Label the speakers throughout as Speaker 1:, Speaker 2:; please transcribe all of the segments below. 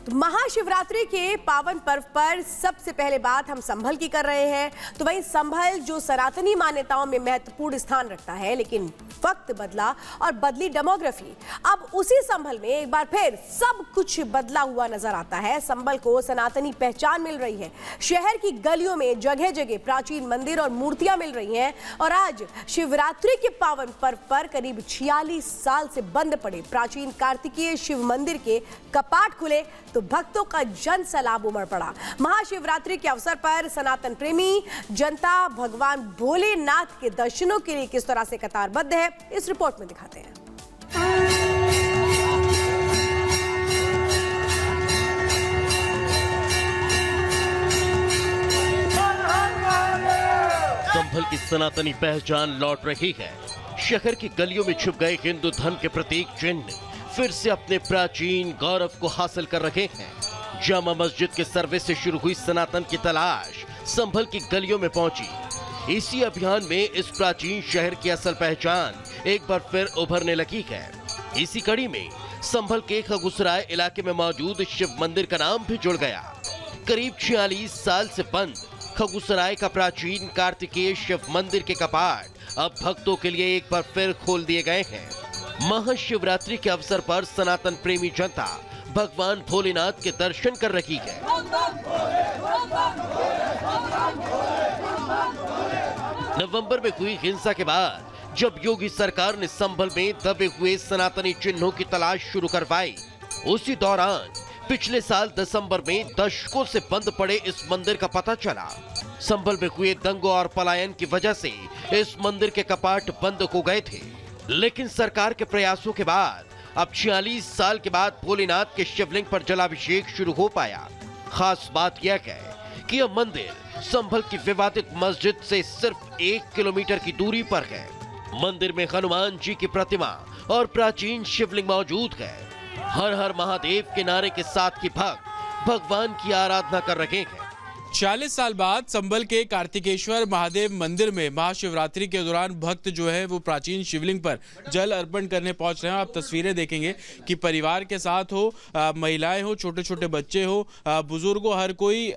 Speaker 1: तो महाशिवरात्रि के पावन पर्व पर सबसे पहले बात हम संभल की कर रहे हैं। तो वहीं संभल जो सनातनी मान्यताओं में महत्वपूर्ण स्थान रखता है, लेकिन वक्त बदला और बदली डेमोग्राफी। अब उसी संभल में एक बार फिर सब कुछ बदला हुआ नजर आता है। संभल को सनातनी पहचान मिल रही है। शहर की गलियों में जगह जगह प्राचीन मंदिर और मूर्तियां मिल रही हैं। और आज शिवरात्रि के पावन पर्व पर करीब 46 साल से बंद पड़े प्राचीन कार्तिकेय शिव मंदिर के कपाट खुले तो भक्तों का जन सैलाब उमड़ पड़ा। महाशिवरात्रि के अवसर पर सनातन प्रेमी जनता भगवान भोलेनाथ के दर्शनों के लिए किस तरह से कतारबद्ध है, इस रिपोर्ट में दिखाते हैं।
Speaker 2: संभल की सनातनी पहचान लौट रही है। शहर की गलियों में छुप गए हिंदू धर्म के प्रतीक चिन्ह फिर से अपने प्राचीन गौरव को हासिल कर रहे हैं। जामा मस्जिद के सर्वे से शुरू हुई सनातन की तलाश संभल की गलियों में पहुंची। इसी अभियान में इस प्राचीन शहर की असल पहचान एक बार फिर उभरने लगी है। इसी कड़ी में संभल के खगुसराय इलाके में मौजूद शिव मंदिर का नाम भी जुड़ गया। करीब 46 साल से बंद खगुसराय का प्राचीन कार्तिकेय शिव मंदिर के कपाट अब भक्तों के लिए एक बार फिर खोल दिए गए हैं। महाशिवरात्रि के अवसर पर सनातन प्रेमी जनता भगवान भोलेनाथ के दर्शन कर रही है। नवंबर में हुई हिंसा के बाद जब योगी सरकार ने संभल में दबे हुए सनातनी चिन्हों की तलाश शुरू करवाई, उसी दौरान पिछले साल दिसंबर में दशकों से बंद पड़े इस मंदिर का पता चला। संभल में हुए दंगों और पलायन की वजह से इस मंदिर के कपाट बंद हो गए थे, लेकिन सरकार के प्रयासों के बाद अब 46 साल के बाद भोलेनाथ के शिवलिंग पर जलाभिषेक शुरू हो पाया। खास बात यह है कि यह मंदिर संभल की विवादित मस्जिद से सिर्फ 1 किलोमीटर की दूरी पर है। मंदिर में हनुमान जी की प्रतिमा और प्राचीन शिवलिंग मौजूद है। हर हर महादेव के नारे के साथ ही भक्त भगवान की आराधना कर रहे हैं।
Speaker 3: 40 साल बाद संभल के कार्तिकेश्वर महादेव मंदिर में महाशिवरात्रि के दौरान भक्त जो है वो प्राचीन शिवलिंग पर जल अर्पण करने पहुंच रहे हैं। आप तस्वीरें देखेंगे कि परिवार के साथ हो, महिलाएं हो, छोटे छोटे बच्चे हो, बुजुर्ग हो, हर कोई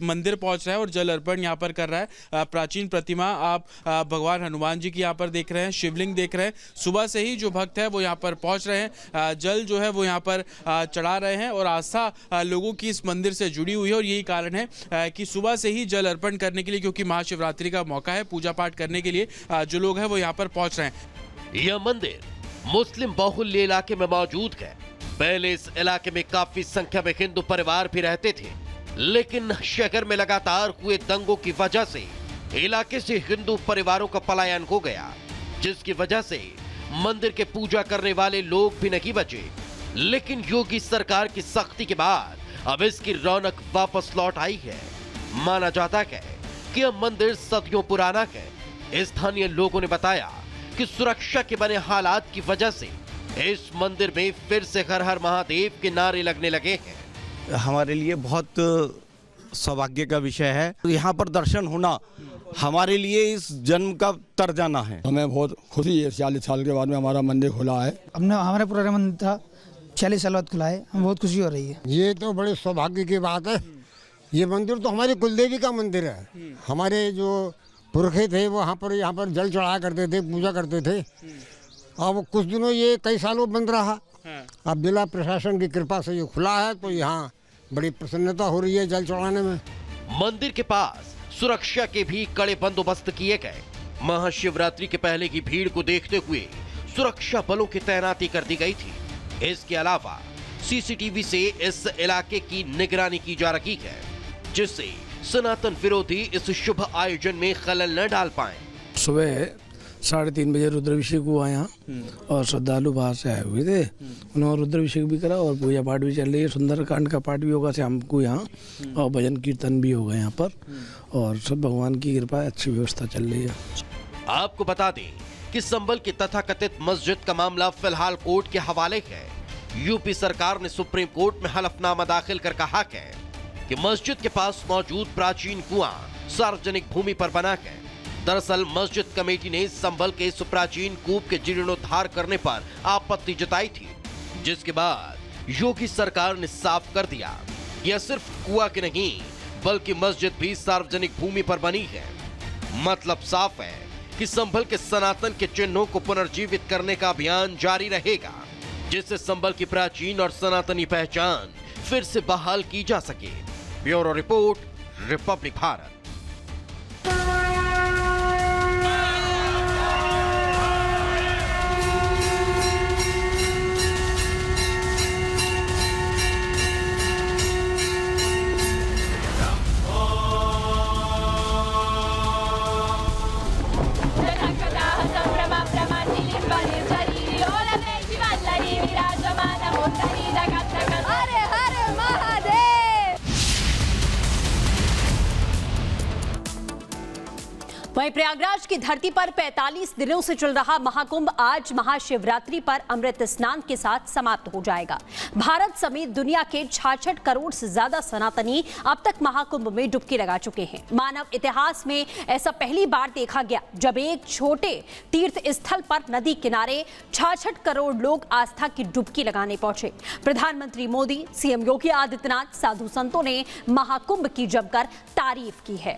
Speaker 3: मंदिर पहुंच रहा है और जल अर्पण यहाँ पर कर रहा है। प्राचीन प्रतिमा आप भगवान हनुमान जी की यहाँ पर देख रहे हैं, शिवलिंग देख रहे हैं। सुबह से ही जो भक्त है वो यहाँ पर पहुंच रहे हैं, जल जो है वो यहाँ पर चढ़ा रहे हैं और आस्था लोगों की इस मंदिर से जुड़ी हुई है। और यही कारण है कि सुबह से ही जल अर्पण करने के लिए, क्योंकि महाशिवरात्रि का मौका है, पूजा पाठ करने के लिए जो लोग हैं वो यहाँ पर पहुंच रहे हैं।
Speaker 2: यह मंदिर मुस्लिम बहुल्य इलाके में मौजूद है। पहले इस इलाके में काफी संख्या में हिंदू परिवार भी रहते थे, लेकिन शहर में लगातार हुए दंगों की वजह से इलाके से हिंदू परिवारों का पलायन हो गया, जिसकी वजह से मंदिर के पूजा करने वाले लोग भी नहीं बचे। लेकिन योगी सरकार की सख्ती के बाद अब इसकी रौनक वापस लौट आई है। माना जाता है कि यह मंदिर सदियों पुराना है। स्थानीय लोगों ने बताया कि सुरक्षा के बने हालात की वजह से इस मंदिर में फिर से हर हर महादेव के नारे लगने लगे हैं।
Speaker 4: हमारे लिए बहुत सौभाग्य का विषय है। यहाँ पर दर्शन होना हमारे लिए इस जन्म का तर जाना है।
Speaker 5: हमें बहुत खुशी है, 40 साल के बाद में हमारा मंदिर खुला है।
Speaker 6: हमने हमारा पुराना मंदिर था, 40 साल बाद खुला है, हमें बहुत खुशी हो रही है।
Speaker 7: ये तो बड़े सौभाग्य की बात है। ये मंदिर तो हमारी कुलदेवी का मंदिर है। हमारे जो पुरखे थे वो यहाँ पर जल चढ़ाया करते थे, पूजा करते थे। अब कुछ दिनों ये कई सालों बंद रहा। अब जिला प्रशासन की कृपा से ये खुला है, तो यहाँ बड़ी प्रसन्नता हो रही है जल चढ़ाने में।
Speaker 2: मंदिर के पास सुरक्षा के भी कड़े बंदोबस्त किए गए। महाशिवरात्रि के पहले की भीड़ को देखते हुए सुरक्षा बलों की तैनाती कर दी गई थी। इसके अलावा सीसीटीवी से इस इलाके की निगरानी की जा रही है, जिससे सनातन विरोधी इस शुभ आयोजन में खलल न डाल पाए।
Speaker 8: सुबह 3:30 बजे रुद्राभिषेक हुआ यहाँ और श्रद्धालु बाहर से आए हुए थे। उन्होंने रुद्राभिषेक भी करा और पूजा पाठ भी चल रही है। सुंदरकांड का पाठ भी होगा शाम को यहाँ, और भजन कीर्तन भी होगा यहाँ पर, और सब भगवान की कृपा है, अच्छी व्यवस्था चल रही है।
Speaker 2: आपको बता दें कि संभल की तथाकथित मस्जिद का मामला फिलहाल कोर्ट के हवाले है। यूपी सरकार ने सुप्रीम कोर्ट में हलफनामा दाखिल कर कहा है कि मस्जिद के पास मौजूद प्राचीन कुआं सार्वजनिक भूमि पर बना है। दरअसल मस्जिद कमेटी ने संभल के इस प्राचीन कूप के जीर्णोद्धार करने पर आपत्ति जताई थी, जिसके बाद योगी सरकार ने साफ कर दिया कि यह सिर्फ कुआं की नहीं बल्कि मस्जिद भी सार्वजनिक भूमि पर बनी है। मतलब साफ है कि संभल के सनातन के चिन्हों को पुनर्जीवित करने का अभियान जारी रहेगा, जिससे संभल की प्राचीन और सनातनी पहचान फिर से बहाल की जा सके। Bureau report, Republic Bharat.
Speaker 9: वहीं प्रयागराज की धरती पर 45 दिनों से चल रहा महाकुंभ आज महाशिवरात्रि पर अमृत स्नान के साथ समाप्त हो जाएगा। भारत समेत दुनिया के 66 करोड़ से ज्यादा सनातनी अब तक महाकुंभ में डुबकी लगा चुके हैं। मानव इतिहास में ऐसा पहली बार देखा गया जब एक छोटे तीर्थ स्थल पर नदी किनारे 66 करोड़ लोग आस्था की डुबकी लगाने पहुंचे। प्रधानमंत्री मोदी, सीएम योगी आदित्यनाथ, साधु संतों ने महाकुंभ की जमकर तारीफ की है।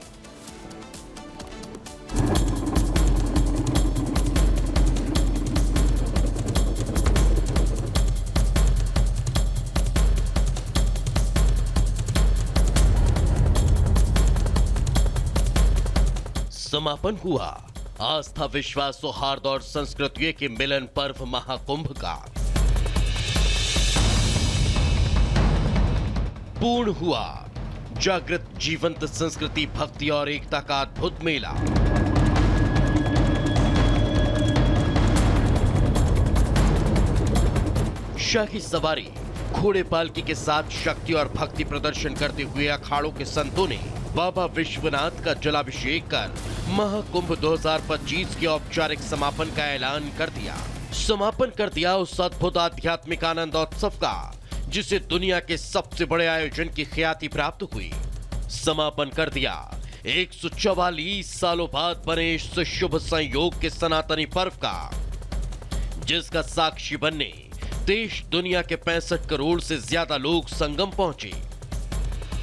Speaker 2: समापन हुआ आस्था, विश्वास, सौहार्द और संस्कृतियों के मिलन पर्व महाकुंभ का। पूर्ण हुआ जागृत जीवंत संस्कृति, भक्ति और एकता का अद्भुत मेला। शाही सवारी, घोड़े पालकी के साथ शक्ति और भक्ति प्रदर्शन करते हुए अखाड़ों के संतों ने बाबा विश्वनाथ का जलाभिषेक कर महाकुंभ 2025 के औपचारिक समापन का ऐलान कर दिया। समापन कर दिया उस अद्भुत आध्यात्मिक आनंदोत्सव का जिसे दुनिया के सबसे बड़े आयोजन की ख्याति प्राप्त हुई। समापन कर दिया 144 सालों बाद बने इस शुभ संयोग के सनातनी पर्व का, जिसका साक्षी बनने देश दुनिया के 65 करोड़ से ज्यादा लोग संगम पहुंचे।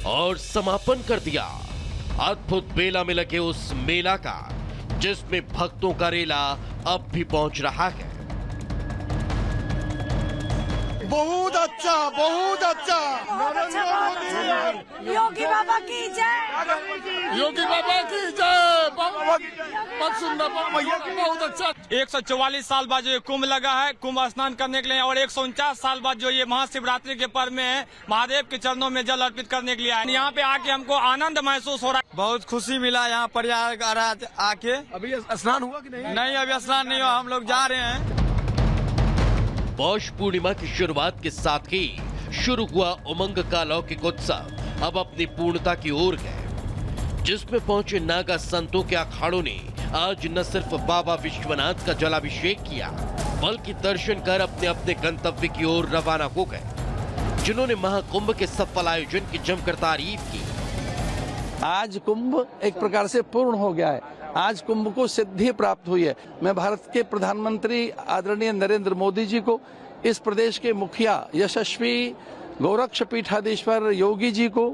Speaker 2: और समापन कर दिया अद्भुत बेला में लगे उस मेला का जिसमें भक्तों का रेला अब भी पहुंच रहा है।
Speaker 10: बहुत अच्छा, बहुत अच्छा।
Speaker 1: योगी बाबा की जय,
Speaker 10: योगी बाबा की जय। बहुत सुंदर, बहुत अच्छा।
Speaker 11: 144 साल बाद जो ये कुंभ लगा है, कुंभ स्नान करने के लिए, और 149 साल बाद जो ये महाशिवरात्रि के पर्व में है, महादेव के चरणों में जल अर्पित करने के लिए आए। यहाँ पे आके हमको आनंद महसूस हो रहा है, बहुत खुशी मिला यहाँ प्रयागराज आके।
Speaker 10: अभी स्नान हुआ कि नहीं?
Speaker 11: नहीं, अभी स्नान नहीं हुआ, हम लोग जा रहे हैं।
Speaker 2: पौष पूर्णिमा की शुरुआत के साथ ही शुरू हुआ उमंग का लौकिक उत्सव अब अपनी पूर्णता की ओर है, जिसमें पहुंचे नागा संतों के अखाड़ों ने आज न सिर्फ बाबा विश्वनाथ का जलाभिषेक किया बल्कि दर्शन कर अपने अपने गंतव्य की ओर रवाना हो गए, जिन्होंने महाकुंभ के सफल आयोजन की जमकर तारीफ की।
Speaker 12: आज कुंभ एक प्रकार से पूर्ण हो गया है। आज कुंभ को सिद्धि प्राप्त हुई है। मैं भारत के प्रधानमंत्री आदरणीय नरेंद्र मोदी जी को, इस प्रदेश के मुखिया यशस्वी गोरक्ष पीठाधीश्वर योगी जी को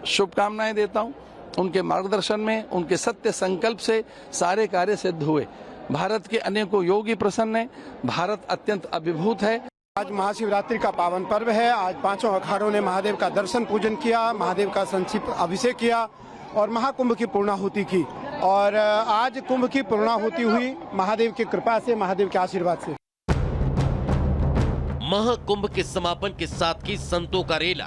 Speaker 12: शुभकामनाएं देता हूं। उनके मार्गदर्शन में, उनके सत्य संकल्प से सारे कार्य सिद्ध हुए। भारत के अनेकों योगी प्रसन्न हैं। भारत अत्यंत अभिभूत है।
Speaker 13: आज महाशिवरात्रि का पावन पर्व है। आज पांचों अखाड़ों ने महादेव का दर्शन पूजन किया, महादेव का संक्षिप्त अभिषेक किया और महाकुंभ की पूर्णाहुति की। और आज कुंभ की पूर्णाहुति हुई महादेव की कृपा से, महादेव के आशीर्वाद से।
Speaker 2: महाकुंभ के समापन के साथ ही संतों का रेला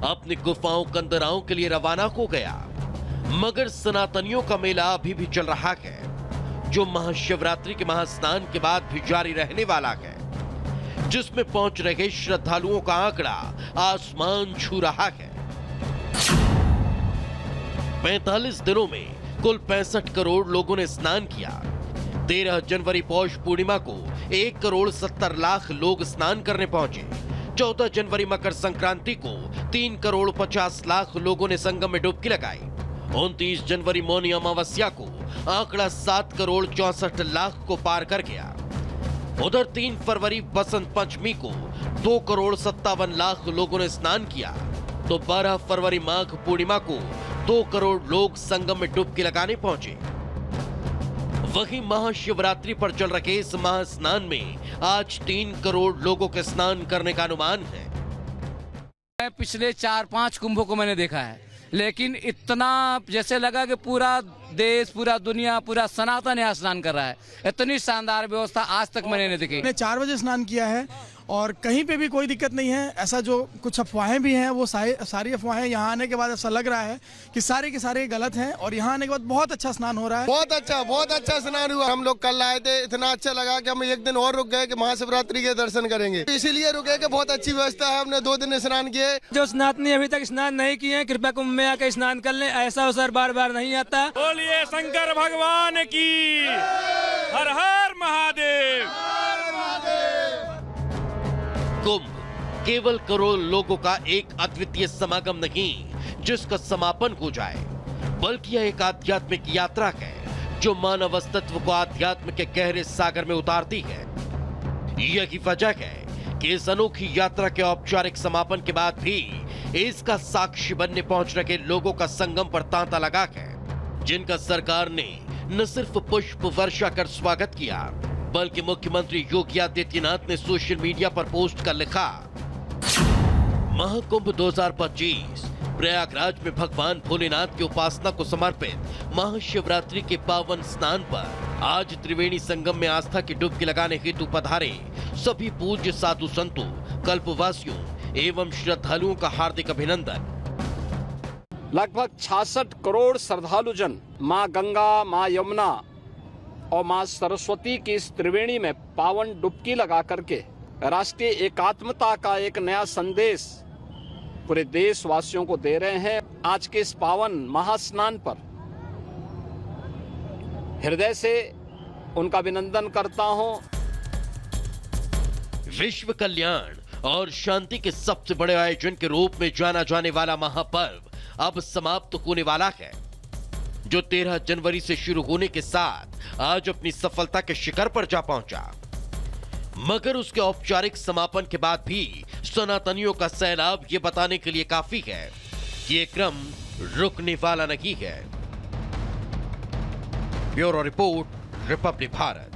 Speaker 2: अपनी गुफाओं कंदराओं के लिए रवाना हो गया, मगर सनातनियों का मेला अभी भी चल रहा है, जो महाशिवरात्रि के महास्नान के बाद भी जारी रहने वाला है, जिसमें पहुंच रहे श्रद्धालुओं का आंकड़ा आसमान छू रहा है। 45 दिनों में कुल 65 करोड़ लोगों ने स्नान किया। 13 जनवरी पौष पूर्णिमा को 1 करोड़ 70 लाख लोग स्नान करने पहुंचे। 14 जनवरी मकर संक्रांति को 3 करोड़ 50 लाख लोगों ने संगम में डुबकी लगाई। 29 जनवरी मौनी अमावस्या को आंकड़ा 7 करोड़ 64 लाख को पार कर गया। उधर 3 फरवरी बसंत पंचमी को 2,57,00,000 लोगों ने स्नान किया तो 12 फरवरी माघ पूर्णिमा को 2 करोड़ लोग संगम में डुबकी लगाने पहुंचे। वहीं महाशिवरात्रि पर चल रहे इस महास्नान में आज 3 करोड़ लोगों के स्नान करने का अनुमान है।
Speaker 14: पिछले 4-5 कुंभों को मैंने देखा है, लेकिन इतना जैसे लगा कि पूरा देश, पूरा दुनिया, पूरा सनातन यहाँ स्नान कर रहा है। इतनी शानदार व्यवस्था आज तक मैंने नहीं देखी।
Speaker 6: मैंने 4 बजे स्नान किया है और कहीं पे भी कोई दिक्कत नहीं है। ऐसा जो कुछ अफवाहें भी हैं वो सारी अफवाहें यहाँ आने के बाद ऐसा लग रहा है कि सारे के सारे गलत हैं और यहाँ आने के बाद बहुत अच्छा स्नान हो रहा है।
Speaker 10: बहुत अच्छा स्नान हुआ। हम लोग कल आए थे, इतना अच्छा लगा कि हम एक दिन और रुक गए कि महाशिवरात्रि के दर्शन करेंगे, इसीलिए रुके कि बहुत अच्छी व्यवस्था है। हमने 2 दिन स्नान किए।
Speaker 14: जो स्नातनी अभी तक स्नान नहीं किए हैं, कृपया कुंभ में आकर स्नान कर लें। ऐसा अवसर बार बार नहीं आता।
Speaker 11: बोलिए शंकर भगवान की, हर हर महादेव।
Speaker 2: कुंभ केवल करोड़ लोगों का एक अद्वितीय समागम नहीं जिसका समापन हो जाए, बल्कि यह एक आध्यात्मिक यात्रा है जो मानव अस्तित्व को आध्यात्म के गहरे सागर में उतारती है। यही वजह है कि इस अनोखी यात्रा के औपचारिक समापन के बाद भी इसका साक्षी बनने पहुंच रहे लोगों का संगम पर तांता लगा है, जिनका सरकार ने न सिर्फ पुष्प वर्षा कर स्वागत किया, बल्कि मुख्यमंत्री योगी आदित्यनाथ ने सोशल मीडिया पर पोस्ट कर लिखा, महाकुंभ 2025 प्रयागराज में भगवान भोलेनाथ की उपासना को समर्पित महाशिवरात्रि के पावन स्नान पर आज त्रिवेणी संगम में आस्था की डुबकी लगाने हेतु पधारे सभी पूज्य साधु संतों, कल्पवासियों एवं श्रद्धालुओं का हार्दिक अभिनंदन।
Speaker 15: लगभग 66 करोड़ श्रद्धालुजन मां गंगा, मां यमुना और मां सरस्वती की इस त्रिवेणी में पावन डुबकी लगा करके राष्ट्रीय एकात्मता का एक नया संदेश पूरे देशवासियों को दे रहे हैं। आज के इस पावन महास्नान पर हृदय से उनका अभिनंदन करता हूं।
Speaker 2: विश्व कल्याण और शांति के सबसे बड़े आयोजन के रूप में जाना जाने वाला महापर्व अब समाप्त होने वाला है, जो 13 जनवरी से शुरू होने के साथ आज अपनी सफलता के शिखर पर जा पहुंचा। मगर उसके औपचारिक समापन के बाद भी सनातनियों का सैलाब ये बताने के लिए काफी है कि ये क्रम रुकने वाला नहीं है। Bureau report, Republic Bharat.